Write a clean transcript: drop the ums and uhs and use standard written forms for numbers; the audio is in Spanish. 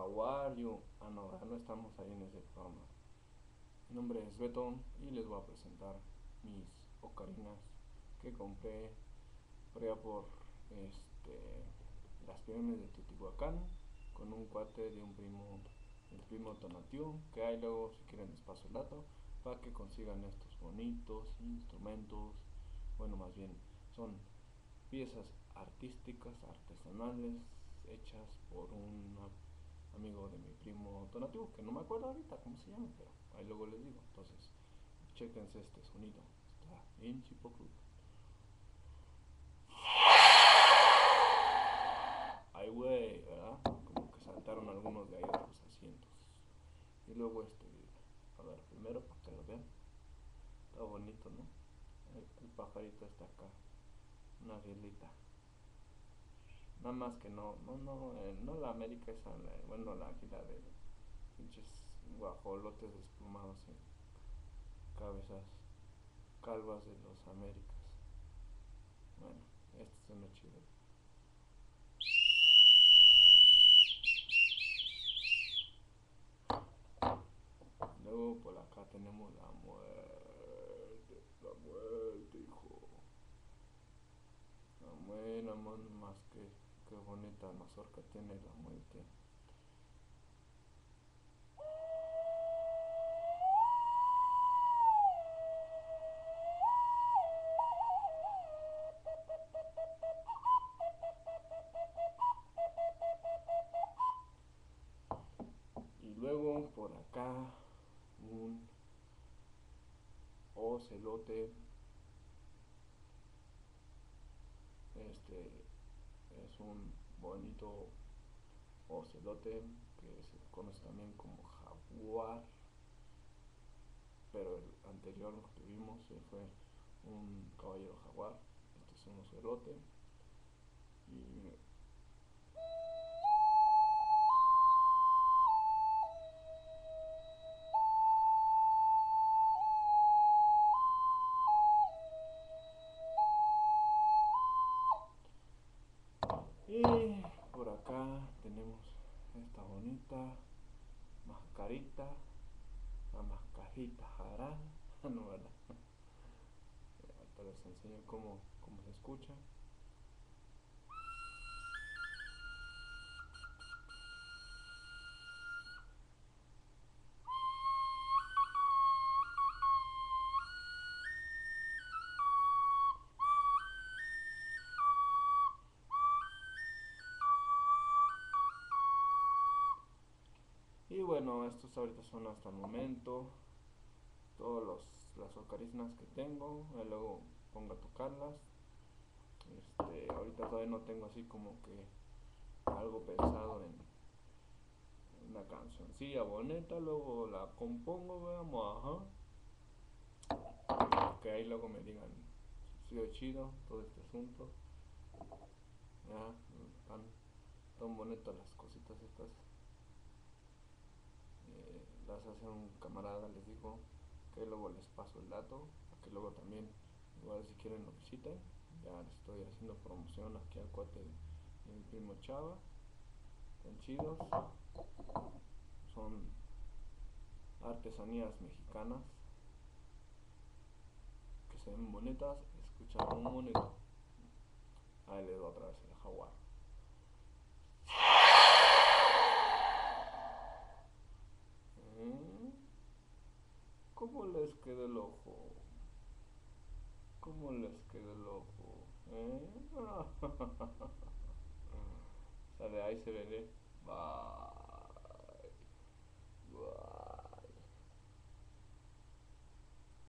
how are you? No, no estamos ahí en ese programa. Mi nombre es Beto y les voy a presentar mis ocarinas que compré por allá por las pirámides de Teotihuacán con un cuate de un primo, el primo Tonatiuh, que hay luego si quieren les paso el dato para que consigan estos bonitos instrumentos. Bueno, más bien son piezas artísticas, artesanales, hechas por un amigo de mi primo Tonatiuh, que no me acuerdo ahorita cómo se llama, pero ahí luego les digo. Entonces, chequense este sonido, está bien chipocludo. Ay, güey, ¿verdad? Como que saltaron algunos de ahí de los asientos. Y luego a ver, primero para que lo vean. Está bonito, ¿no? El pajarito está acá, una violita. Nada más que no la América esa, bueno, la águila de pinches guajolotes desplumados en cabezas calvas de los Américas. Bueno, este suena chido. Luego por acá tenemos la muerte, hijo. La buena, más que bonita mazorca tiene la muerte. Y luego por acá un ocelote. Este es un bonito ocelote que se conoce también como jaguar, pero el anterior que vimos fue un caballero jaguar. Este es un ocelote. Y Y por acá tenemos esta bonita mascarita, la mascarita jarana, no, ¿verdad? Ahorita les enseño cómo se escucha. Y bueno, estos ahorita son hasta el momento todas las ocarisnas que tengo. Luego pongo a tocarlas. Ahorita todavía no tengo así como que algo pensado en una cancioncilla bonita. Luego la compongo, veamos, que ahí luego me digan si sido chido todo este asunto. Ya, tan bonitas las cositas estas. Las hace un camarada, les digo, que luego les paso el dato, para que luego también, igual si quieren lo visiten. Ya les estoy haciendo promoción aquí al cuate de mi primo Chava. Están chidos, son artesanías mexicanas que se ven bonitas, escuchan muy bonito. Ahí le doy otra vez el jaguar. ¿Cómo les quedó el ojo? ¿Cómo les quedó el ojo? Sale, ahí se ve. Va.